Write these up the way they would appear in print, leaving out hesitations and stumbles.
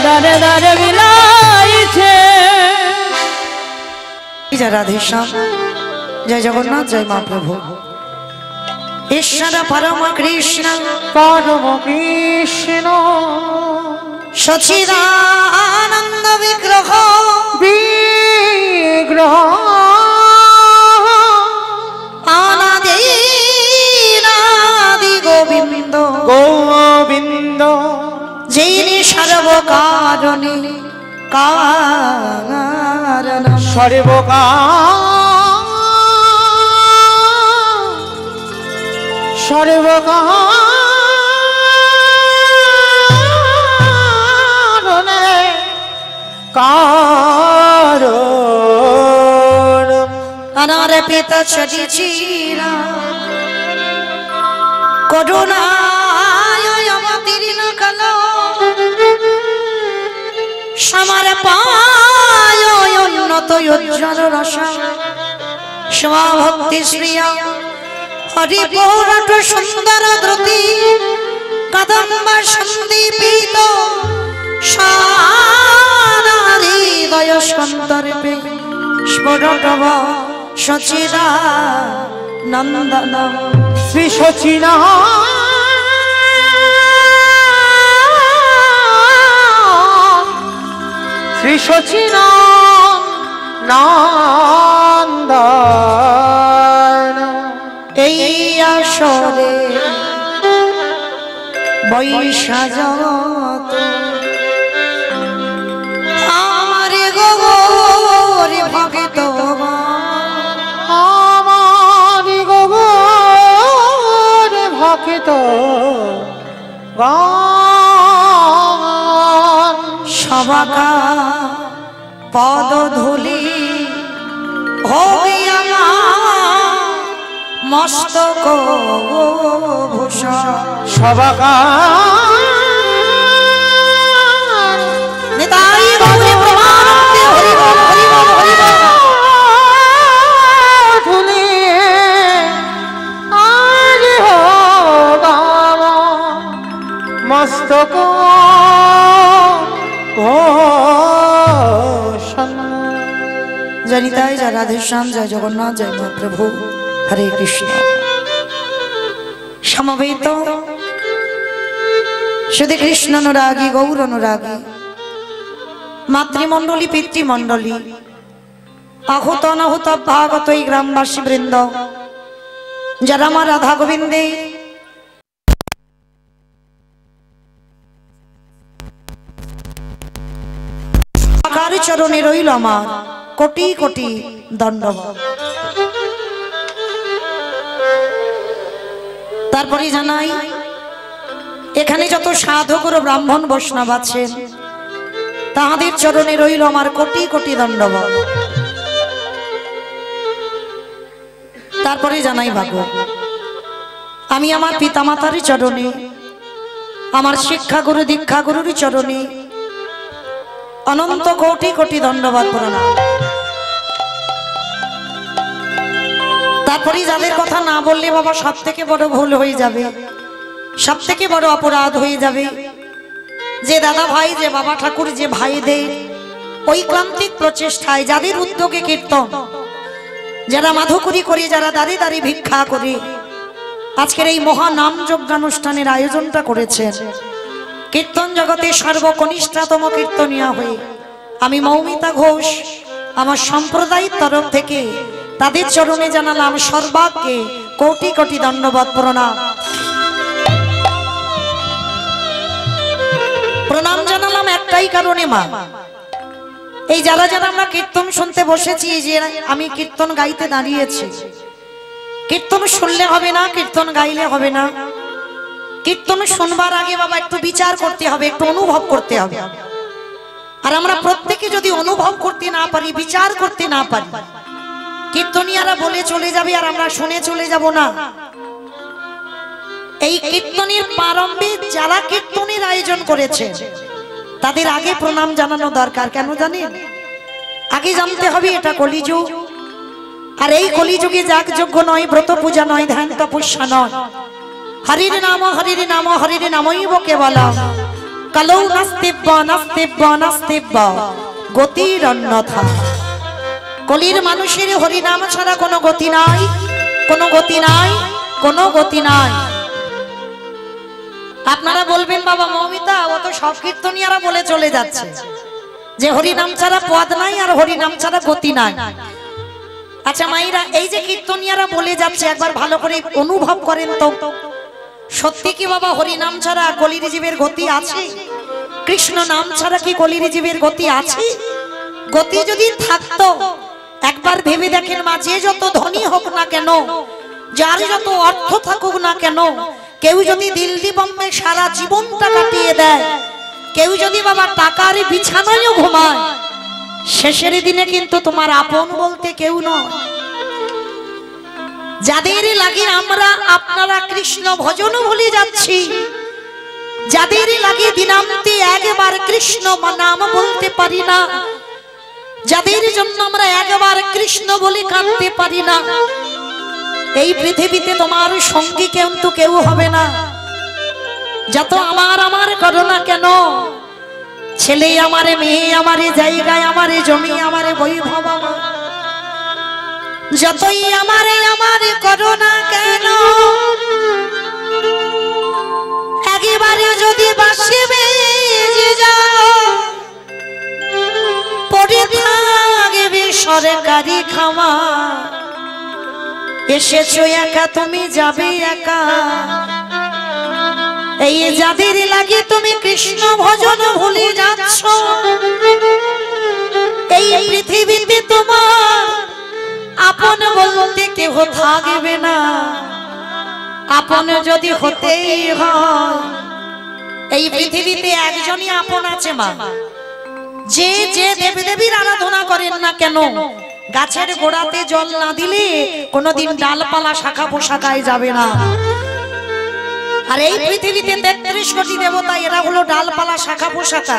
দারে দারে বিলাইছে। जय राधे श्याम, जय जगन्नाथ, जय महाप्रभु। ईश्वर परम कृष्ण सच्चिदानंद विग्रह अनादि गोविंद गोविंद जिनि सर्व कारणे कारण सर्वकारणे कारण अनार्पित चरिचिरा करुणाय अवतीर्ण कलो समर्पाय उन्नत उज्ज्वल रस स्वभक्ति श्रिया हरिपुरट सुंदर द्रुति कदम्ब सन्दीपित हृदय स्कंदर्पे स्फुरतव सच्चिदानंदन श्री सचिना श्री सचिदानंदन এই আসরে বৈশা জগত আমার গগরে ভক্ত আমার গগরে ভক্ত সবাকা পদ ধুলি হবে আমার মস্তক ভূষণ সবাকা নিতাই গৌরী প্রমানন্দে হরি বল হরি বল হরি বল ধুলি আরে হোগা মস্তক ভূষণ। जय निताई, जय राधे श्याम, जय जगन्नाथ, जय महाप्रभु। हरे कृष्ण। समवेत शुद्ध कृष्ण अनुरागी गौर अनुरागी मातृमंडली पितृमंडली आहूत अनाहूत भागवत ग्रामवासी वृंद जरा मा राधा गोविंदे चरणे रइल आमार कोटि कोटि दंडवत। तारपरे जानाई एखाने जत साधक और ब्राह्मण वैष्णव आछेन ताहादेर चरणे रइल आमार कोटि कोटि दंडवत। तारपरे जानाई भागो आमी आमार पितामातार चरणे आमार शिक्षा गुरु दीक्षा गुरुर चरणे अनंत कोटि कोटि दंडवत प्रणाम। तारपरे जादेर कथा ना बोलले बाबा सबथेके बड़ भूल हये जाबे, सबथेके बड़ अपराध हये जाबे जे दादा भाई जे बाबा ठाकुर जे भाईदेर ঐকান্তিক প্রচেষ্টায় যাদের উদ্যোগে কীর্তন যারা মাধুকরী করে যারা দাঁড়ে দাঁড়ে ভিক্ষা করে আজকের এই মহা নাম যজ্ঞানুষ্ঠানের আয়োজনটা করেছেন कीर्तन जगते सर्वकनिष्ठतम कीर्तनिया हुए आमी मौमिता घोष आमार सम्प्रदायेर तरफ थेके तादेर चरणे जानालाम सर्वाग्गे कोटि कोटि दंडवत प्रणाम। प्रणाम जानालाम एकटाई कारणे मा এই যারা যারা আমরা কীর্তন শুনতে বসেছি যে আমি কীর্তন গাইতে দাঁড়িয়েছি কীর্তন শুনলে হবে না কীর্তন গাইলে হবে না कीर्तन सुनबार आगे बाबा एक विचार करते हैं एक अनुभव करते हैं और আমরা প্রত্যেকে যদি অনুভব করতে না পারি বিচার করতে না পারি কীর্তনিয়ারা বলে চলে যাবে আর আমরা শুনে চলে যাব না। এই কীর্তনের প্রারম্ভে যারা কীর্তনের আয়োজন করেছে তাদের আগে প্রণাম জানানো দরকার। কেন জানেন? আগে জানতে হবে এটা কলিযুগ আর এই কলিযুগে যাগযজ্ঞ নয় ব্রত পূজা নয় ধ্যান তপস্যা নয় हरिर नाम हरिर नामैव केवलम কালৌ নাস্তিব্য নাস্তিব্য নাস্তিব্য গতির অন্যথা। কলির মানুষের হরিনাম ছাড়া কোনো গতি নাই, কোনো গতি নাই, কোনো গতি নাই। আপনারা বলবেন বাবা মৌমিতা ও তো সব কীর্তনিয়ারা বলে চলে যাচ্ছে যে হরিনাম ছাড়া পদ নাই আর হরিনাম ছাড়া গতি নাই। আচ্ছা মাইরা, এই যে কীর্তনিয়ারা বলে যাচ্ছে একবার ভালো করে অনুভব করেন তো, সত্যি কি বাবা হরিনাম ছাড়া কলির জীবের গতি আছে? কৃষ্ণ নাম ছাড়া কি কলির জীবের গতি আছে? গতি যদি থাকতো একবার ভেবে দেখেন মা, যে যত ধনী হোক না কেন, যার যত অর্থ থাকুক না কেন, কেউ যদি দিল্লি বোম্বে সারা জীবনটা কাটিয়ে দেয়, কেউ যদি বাবা টাকার বিছানায়ও ঘুমায়, শেষের দিনে কিন্তু তোমার আপন বলতে কেউ নয়। যাদের লাগে আমরা আপনারা কৃষ্ণ ভজন ভুলে যাচ্ছি, যাদের লাগে দিনান্তে একবার কৃষ্ণ নাম বলতে পারি না, যাদের জন্য আমরা একবার কৃষ্ণ বলে কাঁদতে পারি না, এই পৃথিবীতে তোমার সঙ্গী কিন্তু কেউ হবে না। যত আমার আমার করো না কেন, ছেলে আমারে, মেয়ে আমারে, জায়গায় আমারে, জমি আমারে, বৈভব আমার, যতই আমারে আমারে করো না কেন, একেবারে যদি বাসে বেজে যাও, পড়ে থাকবে সরকারি খামা, এসেছো একা তুমি যাবে একা। এই যাদের লাগে তুমি কৃষ্ণ ভজন ভুলে যাচ্ছ, এই পৃথিবীতে তোমার আপন বলতে কেউ থাকবে না। আপন যদি হতেই হয়, এই পৃথিবীতে একজনই আপন আছে মা, যে যে দেবদেবীর আরাধনা করেন না কেন, গাছের গোড়াতে জল না দিলে কোনোদিন ডালপালা শাখা পোশাকায় যাবে না। আর এই পৃথিবীতে 33 কোটি দেবতা, এরা হলো ডালপালা শাখা পোশাকা,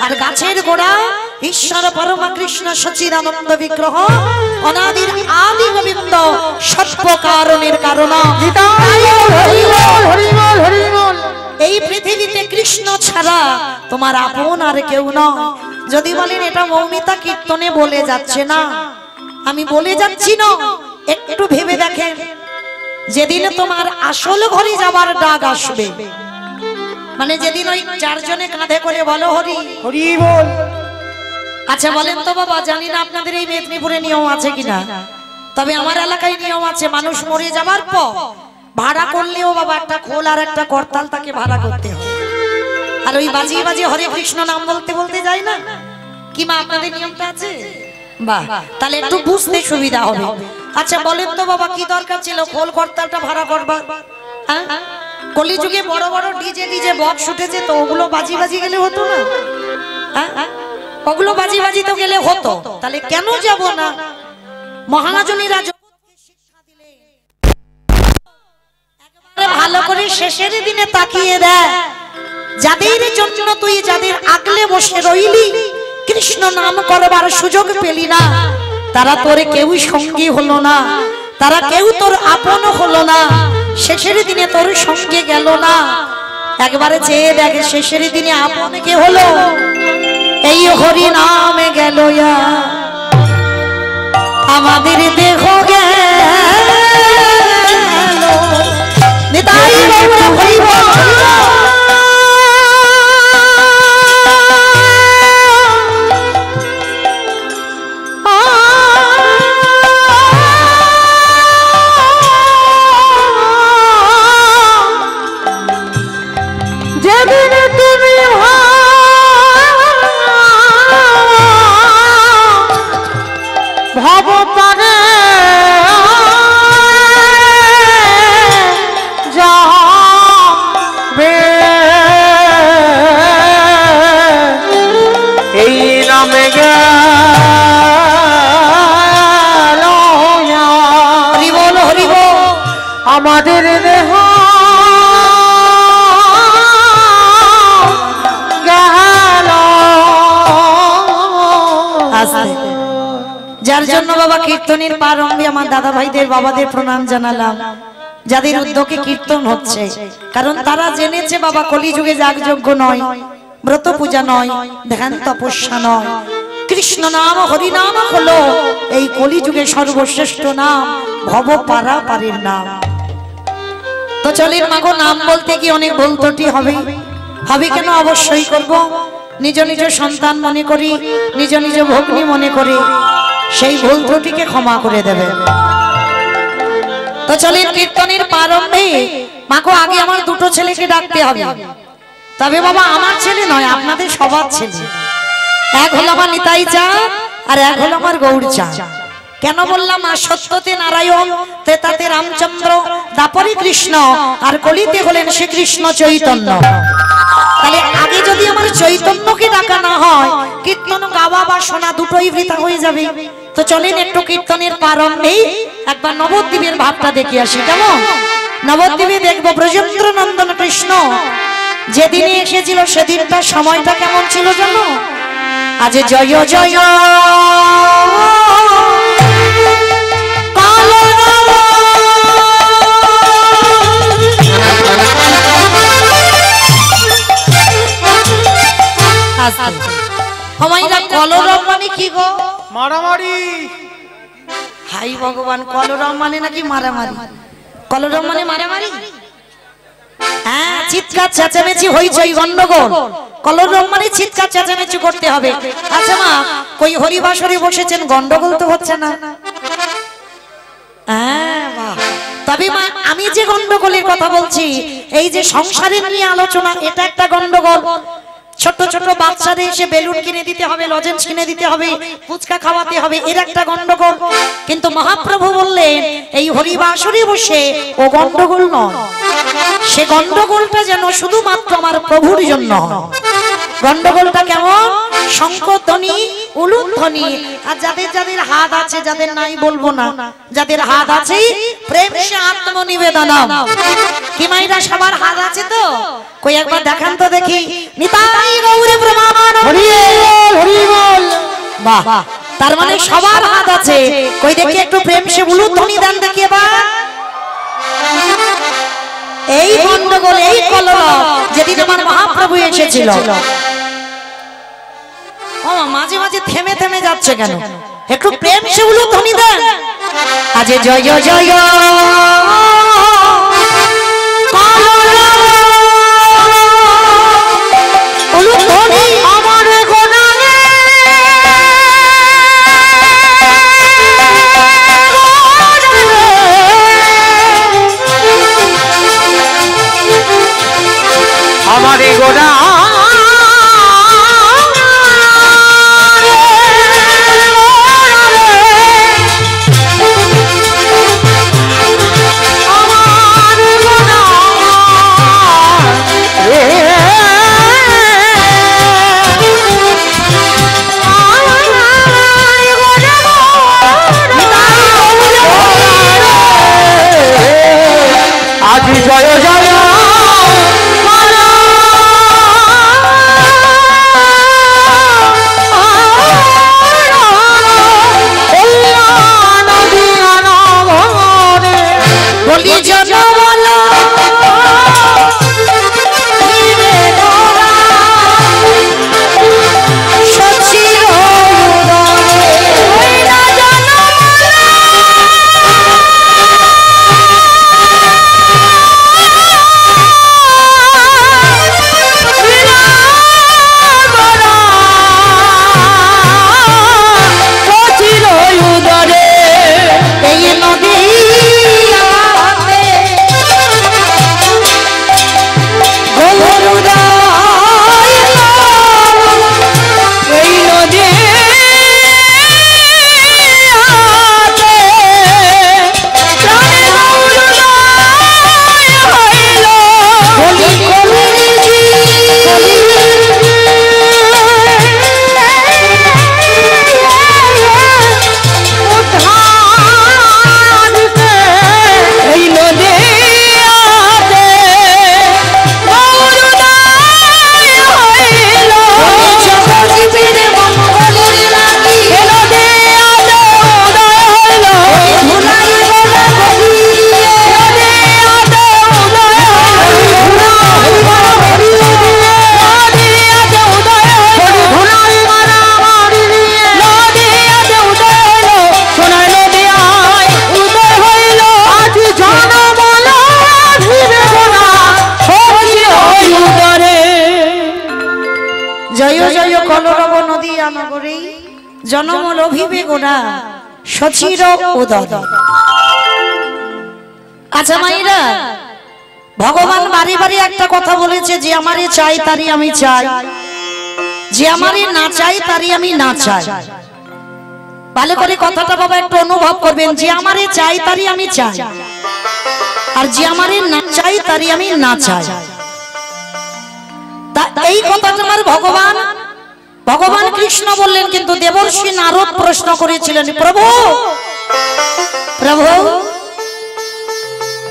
আর গাছের গোড়া ঈশ্বর পরমা কৃষ্ণ সচিদানন্দ বিগ্রহ, অনাদির আদি গোবিন্দ, সর্ব কারণের কারণ। এই পৃথিবীতে কৃষ্ণ ছাড়া তোমার আপন আর কেউ নয়। যদি বলেন এটা মৌমিতা কীর্তনে বলে যাচ্ছে, না আমি বলে যাচ্ছি না, একটু ভেবে দেখেন, যেদিনে তোমার আসল ঘরে যাবার ডাক আসবে, মানে যেদিন ওই চারজনে কাঁধে করে বলো হরি হরি বল। আচ্ছা বলেন তো বাবা, জানি না আপনাদের এই মেদিনীপুরে নিয়ম আছে কিনা, তবে আমার এলাকায় নিয়ম আছে, মানুষ মরে যাবার পর ভাড়া করলেও বাবা একটা খোল আর একটা করতাল তাকে ভাড়া করতে হয়, আর ওই বাজিয়ে বাজিয়ে হরে কৃষ্ণ নাম বলতে বলতে যায় না কি মা? আপনাদের নিয়মটা আছে? বাহ, তাহলে একটু বুঝতে সুবিধা হবে। আচ্ছা বলেন তো বাবা, কি দরকার ছিল খোল করতালটা ভাড়া করবার? হ্যাঁ, কলিযুগে বড় বড় ডিজে বক্স উঠেছে, তো ওগুলো বাজি বাজি গেলে হতো না? হ্যাঁ, ওগুলো বাজি বাজি তো গেলে হতো, তাহলে কেন যাব না? মহাজনীরা জগৎকে শিক্ষা দিলে একেবারে ভালো করে শেষের দিনে তাকিয়ে দেয়, যাদের জন্য তুই যাদের আগলে বসে রইলি, কৃষ্ণ নাম করবার সুযোগ পেলি না, তারা তোর কেউ সঙ্গী হলো না, তারা কেউ তোর আপন হলো না, শেষের দিনে তোর সঙ্গে গেল না। একবারে চেয়ে দেখে শেষের দিনে আপন কে হলো? এই হরি নামে গেল আমাদের দেহ গেল, নিতাই গৌর হরিব। আমাদের দেহ গেল। যার জন্য বাবা কীর্তনের প্রারম্ভে আমার দাদা ভাইদের বাবাদের প্রণাম জানালাম। যাদের উদ্যোগে কীর্তন হচ্ছে, কারণ তারা জেনেছে বাবা কলিযুগে যাগযজ্ঞ নয়, ব্রত পূজা নয়, ধ্যান তপস্যা নয়, কৃষ্ণ নাম হরি নাম হলো এই কলিযুগে সর্বশ্রেষ্ঠ নাম, ভব পারাপারের নাম। তো চলেন মাগো, নাম বলতে কি অনেক ভুল ত্রুটি হবে, হবে কেন, অবশ্যই করব। নিজ নিজ সন্তান মনে করি, নিজ নিজ ভগ্নী মনে করি, সেই ভুল ত্রুটিকে ক্ষমা করে দেবে। তো চলেন কীর্তনের প্রারম্ভে মাগো আগে আমার দুটো ছেলেকে ডাকতে হবে। তবে বাবা আমার ছেলে নয়, আপনাদের সবার ছেলে। এক হলো আমার নিতাই চাঁদ আর এক হলো আমার গৌর চাঁদ। কেন বললাম, আর সত্যতে নারায়ণ, ত্রেতাতে রামচন্দ্র, দাপরে কৃষ্ণ, আর কলিতে হলেন শ্রীকৃষ্ণ চৈতন্য। তাহলে আগে যদি আমার চৈতন্যকে ডাকা না হয়, কীর্তন গাওয়া বা শোনা দুটোই বৃথা হয়ে যাবে। তো চলেন একটু কীর্তনের প্রারম্ভেই একবার নবদ্বীপের ভাবটা দেখে আসি। কেমন নবদ্বীপে দেখবো ব্রজেন্দ্র নন্দন কৃষ্ণ যেদিনে এসেছিল, সেদিনটা সময়টা কেমন ছিল জানো? আজ জয় জয় কলরব মানে কি গো? মারামারি। হাই ভগবান, কলরব মানে নাকি মারামারি? কলরব মানে মারামারি? হ্যাঁ, চিৎকার চেঁচামেচি হইচই গন্ডগোল। কলরব মানে চিৎকার চেঁচামেচি করতে হবে। আচ্ছা মা, কই হরিবাসরে বসেছেন, গন্ডগোল তো হচ্ছে না? হ্যাঁ বাহ। তবে মা আমি যে গন্ডগোলের কথা বলছি, এই যে সংসারের নিয়ে আলোচনা, এটা একটা গন্ডগোল। ছোট ছোট বাচ্চাদের এসে বেলুন কিনে দিতে হবে, লজেন্স কিনে দিতে হবে, ফুচকা খাওয়াতে হবে, এর একটা গন্ডগোল। কিন্তু মহাপ্রভু বললেন এই হরিবাসরে বসে ও গন্ডগোল নয়, সে গন্ডগোলটা যেন শুধুমাত্র আমার প্রভুর জন্য। গন্ডগোলটা কেমন? শঙ্খধ্বনি, উলুধ্বনি। আর যাদের যাদের হাত আছে, যাদের নাই বলবো না, যাদের হাত আছে প্রেম সে আত্মনিবেদনম। কি মাইরা সবার হাত আছে তো? কই একবার দেখান তো দেখি। নিতাই গৌর প্রমাণ, হরি বল হরি বল। বাহ, তার মানে সবার হাত আছে। কই দেখি একটু প্রেম সে উলুধ্বনি দেন দেখি এবার। এই গন্ডগোল, এই কলরব যেদিন আমার মহাপ্রভু এসেছিল। ও মাঝে মাঝে থেমে থেমে যাচ্ছে কেন? একটু প্রেম সে উলুধ্বনি দেন। আজ জয় জয় জয় উলুধ্বনি আমার গোনালে আমার গোনা জয় জয় বলিয়া নগরে জনম লভিবে গোড়া সচির উদর। আচ্ছা মাইরা, ভগবান বারে বারে একটা কথা বলেছে, যে আমারে চাই তারই আমি চাই, যে আমারে না চাই তারই আমি না চাই। ভালো করে কথাটা বাবা একটু অনুভব করবেন, যে আমারে চাই তারই আমি চাই, আর যে আমারে না চাই তারই আমি না চাই। তা এই কথাটা আমার ভগবান কৃষ্ণ বললেন, কিন্তু দেবর্ষি নারদ প্রশ্ন করেছিলেন, প্রভু প্রভু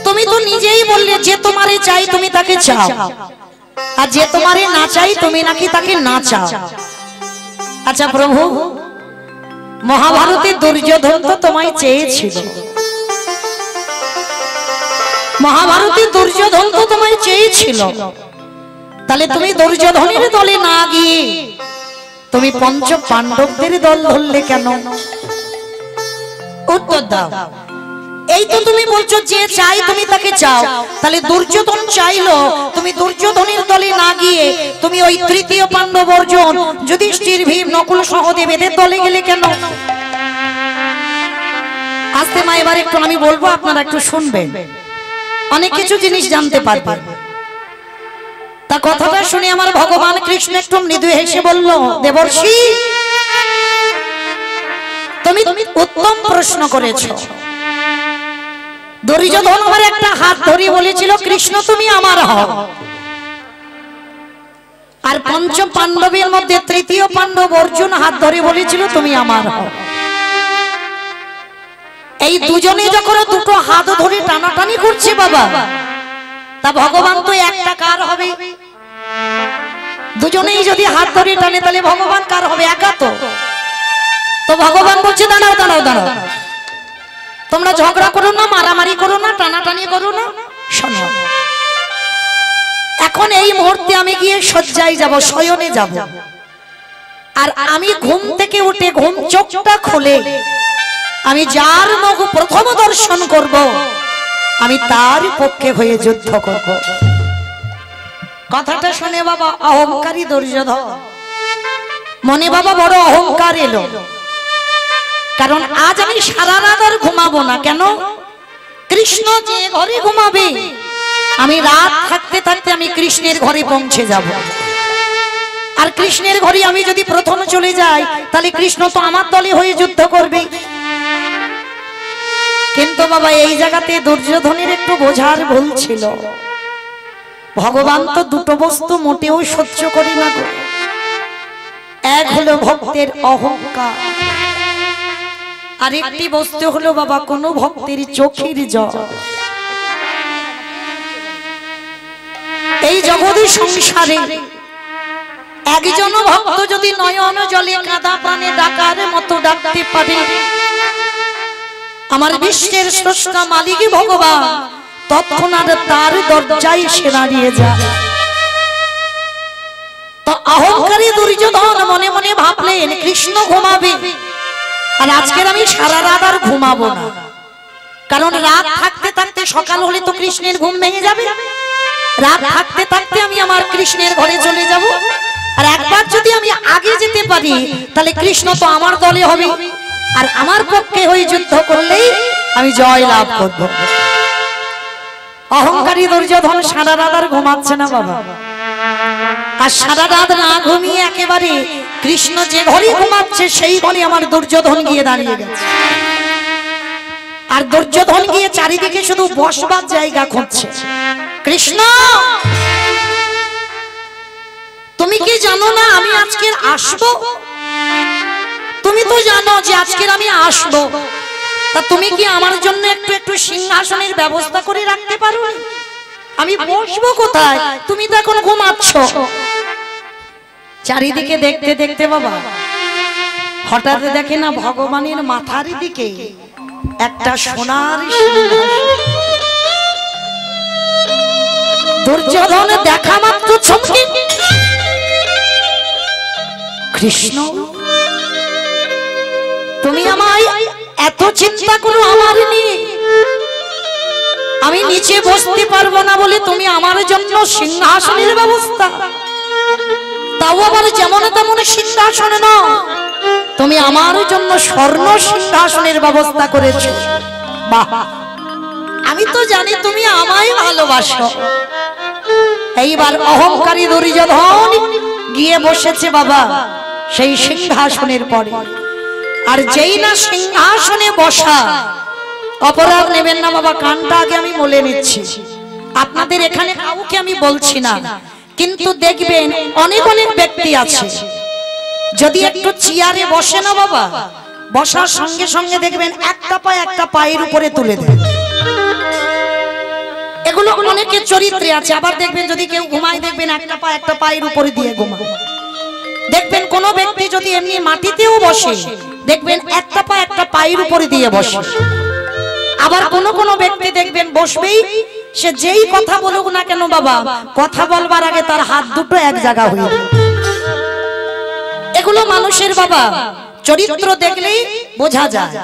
তুমি তো নিজেই বললে যে তোমারে চাই তুমি তাকে চাও, আর যে তোমারে না চাই তুমি নাকি তাকে না চাও। আচ্ছা প্রভু, মহাভারতে দুর্যোধন তো তোমায় চেয়েছিল, মহাভারতে দুর্যোধন তো তোমায় চেয়েছিল, তাহলে তুমি দুর্যোধনের দলে না গিয়ে তুমি পঞ্চ পাণ্ডবদের দল ধরলে কেন? উত্তর দাও। এই তো তুমি বলছো যে চাই তুমি তাকে চাও, তাহলে দুর্যোধন চাইলো, তুমি দুর্যোধনের দলে না গিয়ে তুমি ওই তৃতীয় পাণ্ডব অর্জুন, যুধিষ্ঠির, ভীম, নকুল, সহদেব এদের দলে গেলে কেন? আস্তে মা, এবার একটু আমি বলবো, আপনারা একটু শুনবেন, অনেক কিছু জিনিস জানতে পারবেন। তা কথাটা শুনে আমার ভগবান কৃষ্ণ একটু মৃদু হেসে বলল, দেবর্ষি তুমি উত্তম প্রশ্ন করেছো। দুর্যোধন আমার একটা হাত ধরে বলেছিল, কৃষ্ণ তুমি আমার হও, আর পঞ্চ পাণ্ডবের মধ্যে তৃতীয় পাণ্ডব অর্জুন হাত ধরে বলেছিল তুমি আমার হও। এই দুজনে যখন দুটো হাত ধরে টানাটানি করছে বাবা, তা ভগবান তো একটা কার হবে? দুজনেই যদি হাত ধরে টানে তাহলে ভগবান কার হবে? একা তো। তো ভগবান বলছে, দাঁড়াও দাঁড়াও দাঁড়াও, তোমরা ঝগড়া করো না, মারামারি করো না, টানাটানি করো না, শোনো, এখন এই মুহূর্তে আমি গিয়ে শয্যায় যাব, শয়নে যাব, আর আমি ঘুম থেকে উঠে ঘুম চোখটা খুলে আমি যার মুখ প্রথম দর্শন করব, আমি তার পক্ষে হয়ে যুদ্ধ করব। কথাটা শুনে বাবা অহংকারী দুর্যোধন মনে বাবা বড় অহংকার এলো, কারণ আজ আমি সারা রাত আর ঘুমাবো না। কেন? কৃষ্ণ যে ঘরে ঘুমাবে, আমি রাত থাকতে থাকতে আমি কৃষ্ণের ঘরে পৌঁছে যাব, আর কৃষ্ণের ঘরে আমি যদি প্রথম চলে যাই তাহলে কৃষ্ণ তো আমার দলে হয়ে যুদ্ধ করবে। কিন্তু বাবা এই জায়গাতে দুর্যোধনের একটু বোঝার ভুল ছিল। ভগবান তো দুটো বস্তু মোটেও সহ্য করি না, এক হলো ভক্তের অহংকার, আরেকটি বস্তু হলো বাবা কোন ভক্তের চোখের জল। এই জগতের সংসারে একজন ভক্ত যদি নয়ন জলে কাঁদা প্রাণে ডাকার মতো ডাকতে পারে, আমার বিশ্বের স্রষ্টা মালিক ভগবান তৎক্ষণাৎ তার দরজায় এসে দাঁড়িয়ে যায়। তো অহংকারী দুর্যোধন মনে মনে ভাবলেন কৃষ্ণ ঘুমাবে, আর আজকের আমি সারা রাত আর ঘুমাবো না, কারণ রাত থাকতে থাকতে সকাল হলে তো কৃষ্ণের ঘুম ভেঙে যাবে। রাত থাকতে থাকতে আমি আমার কৃষ্ণের ঘরে চলে যাব, আর একবার যদি আমি আগে যেতে পারি তাহলে কৃষ্ণ তো আমার দলে হবে, আর আমার পক্ষে হয়ে যুদ্ধ করলেই আমি জয় লাভ করব। অহংকারী দুর্যোধন সারা রাত আর ঘুমাচ্ছে না বাবা, আর সারা রাত না ঘুমিয়ে একেবারে কৃষ্ণ যে ঘরে ঘুমাচ্ছে সেই ঘরে আমার দুর্যোধন গিয়ে দাঁড়িয়ে গেছে। আর দুর্যোধন গিয়ে চারিদিকে শুধু বসবার জায়গা খুঁজছে। কৃষ্ণ তুমি কি জানো না আমি আজকে আসবো? তুমি তো জানো যে আজকের আমি আসবো, তা তুমি কি আমার জন্য একটু একটু সিংহাসনের ব্যবস্থা করে রাখতে পারো? আমি বসবো কোথায়? তুমি তো এখন ঘুমাচ্ছ। চারিদিকে দেখতে দেখতে বাবা হঠাৎ দেখে না ভগবানের মাথার দিকে একটা সোনার সিংহাসন। দুর্যোধন দেখা মাত্র চমকে, কৃষ্ণ তুমি আমায় এত চিন্তা করো আমার নিয়ে, আমি নিচে বসতে পারবো না বলে তুমি আমার জন্য সিংহাসনের ব্যবস্থা, তাও আবার যেমন তেমন সিংহাসন নয়, তুমি আমার জন্য স্বর্ণ সিংহাসনের ব্যবস্থা করেছো। বাহ, আমি তো জানি তুমি আমায় ভালোবাসো। এইবার অহংকারী দুর্যোধন গিয়ে বসেছে বাবা সেই সিংহাসনের পরে। আর যেই না সিংহাসনে বসা, অপরাধ নেবেন না বাবা, কানটা আগে আমি বলে নিচ্ছি, আপনাদের এখানে কাউকে আমি বলছি না, কিন্তু দেখবেন অনেক অনেক ব্যক্তি আছে যদি একটু চেয়ারে বসে না বাবা, বসার সঙ্গে সঙ্গে দেখবেন একটা পা একটা পায়ের উপরে তুলে দেয়। এগুলো অনেকের চরিত্রে আছে। আবার দেখবেন যদি কেউ ঘুমায় দেখবেন একটা পা একটা পায়ের উপরে দিয়ে ঘুমায়। দেখবেন কোন ব্যক্তি যদি এমনি মাটিতেও বসে দেখবেন একটা পা একটা পায়ের উপরে দিয়ে বসে। আবার কোন কোন ব্যক্তি দেখবেন বসবেই, সে যেই কথা বলুক না কেন বাবা, কথা বলবার আগে তার হাত দুটো এক জায়গা হয়ে যায়। এগুলো মানুষের বাবা চরিত্র দেখলেই বোঝা যায়।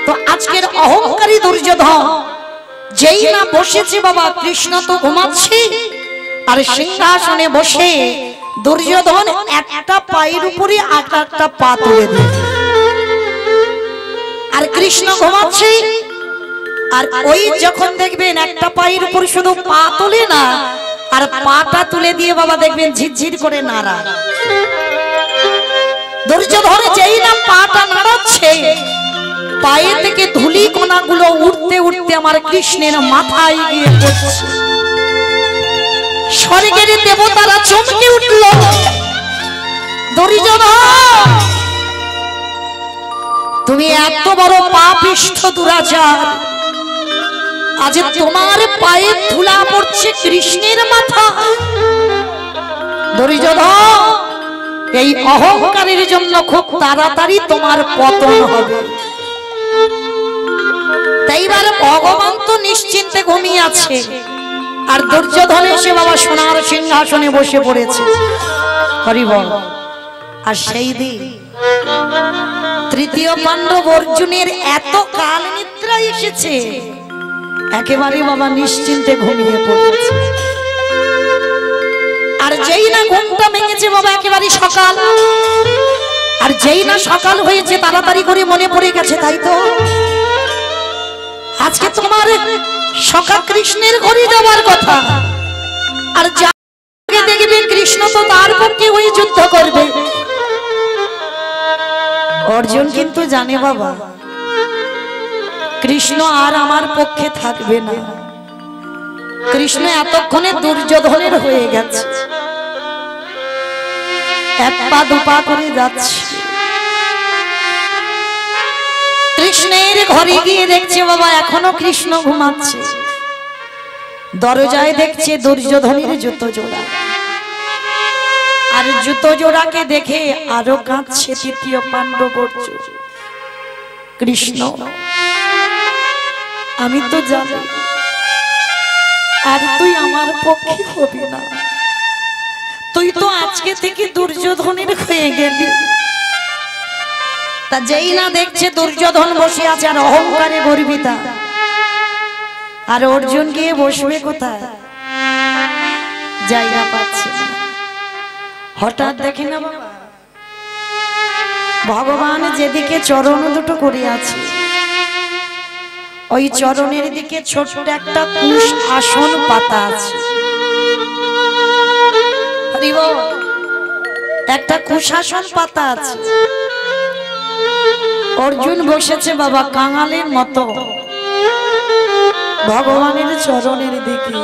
তো আজকের অহংকারী দুর্যোধন যেই না বসেছে বাবা, কৃষ্ণ তো ঘুমাচ্ছে, আর সিংহাসনে বসে দুর্যোধন একটা পায়ের উপরে একটা পা তুলে দেয়। আর কৃষ্ণ ঘুমাচ্ছে, আর ওই যখন দেখবেন একটা পায়ের উপর শুধু পা তোলে না, আর পাটা তুলে দিয়ে বাবা দেখবেন ঝিরঝির করে নাড়া। দুর্যোধন যেই না পাটা নাড়াচ্ছে, পায়ে থেকে ধুলি কণাগুলো উঠতে উঠতে আমার কৃষ্ণের মাথায় গিয়ে পড়ছে। স্বর্গের দেবতারা চমকে উঠল, দুর্যোধন তুমি এত বড় পাপিষ্ঠ দুরাচার, আজ তোমার পায়ে ধুলা পড়ছে কৃষ্ণের মাথা। দুর্যোধন এই অহংকারের জন্য খুব তাড়াতাড়ি তোমার পতন হবে। তাইবার ভগবান তো নিশ্চিন্তে ঘুমিয়ে আছে, আর দুর্যোধন এসে বাবা সোনার সিংহাসনে বসে পড়েছে। হরি বল। আর সেই দিন তৃতীয় পাণ্ডব অর্জুনের এত কাল নিদ্রা এসেছে, একেবারে বাবা নিশ্চিন্তে ঘুমিয়ে পড়েছে। আর যেই না ঘুমটা ভেঙেছে বাবা একেবারে সকাল, আর যেই না সকাল হয়েছে তাড়াতাড়ি করে মনে পড়ে গেছে, তাই তো আজকে তোমার সখা কৃষ্ণের ঘরে যাওয়ার কথা। আর যাকে দেখবে কৃষ্ণ তো তার পক্ষে ওই যুদ্ধ করবে। অর্জুন কিন্তু জানে বাবা কৃষ্ণ আর আমার পক্ষে থাকবে না। কৃষ্ণ এতক্ষণে দুর্যোধনের হয়ে গেছে, এক পা দুপা করে যাচ্ছে। কৃষ্ণের ঘরে গিয়ে দেখছে বাবা এখনো কৃষ্ণ ঘুমাচ্ছে। দরজায় দেখছে দুর্যোধনের জুতো জোড়া, আর জুতো জোড়াকে দেখে আরো কাঁদছে তৃতীয় পাণ্ডব অর্জুন। কৃষ্ণ আমি তো জানি আর তুই আমার পক্ষে হবি না, তুই তো আজকে থেকে দুর্যোধনের হয়ে গেলি। তা যেই না দেখছে দুর্যোধন বসে আছে আর অহংকারে গর্বিতা, আর অর্জুন গিয়ে বসবে কোথায়, জায়গা পাচ্ছে না। হঠাৎ দেখে না বাবা ভগবান যেদিকে চরণ দুটো করে আছে, ওই চরণের দিকে ছোট্ট একটা কুশ আসন পাতা আছে। একটা কুশাসন পাতা আছে। অর্জুন বসেছে বাবা কাঙালের মতো ভগবানের চরণের দিকে।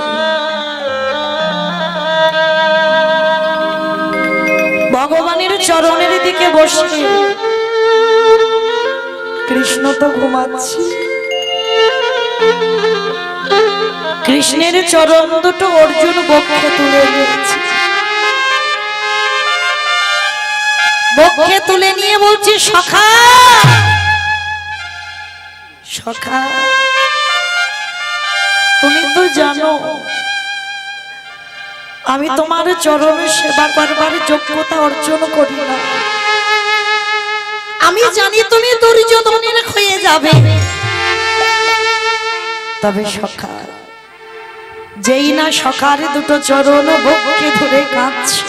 ভগবানের চরণের দিকে বসে কৃষ্ণ তো ঘুমাচ্ছে। কৃষ্ণের চরণ দুটো অর্জুন বক্ষে তুলে নিয়েছে। বক্ষে তুলে নিয়ে বলছে সখা সখা, তুমি তো জানো আমি তোমার চরণে সেবা করবার যোগ্যতা অর্জন করি না। আমি জানি তুমি দুর্যোধনের হয়ে যাবে, তবে সখা যেই না সখার দুটো চরণ বক্ষে ধরে কাঁদছে,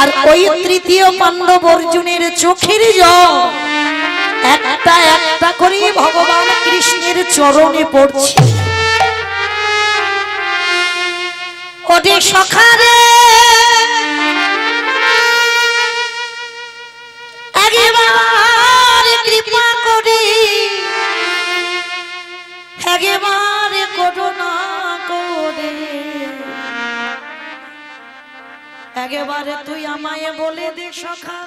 আর ওই তৃতীয় পাণ্ডব অর্জুনের চোখের জল একটা একটা করে ভগবান কৃষ্ণের চরণে পড়ছে। ওরে সখারে একেবারে কৃপা করে একেবারে করুণা করে একেবারে তুই আমায় বলে দে সখা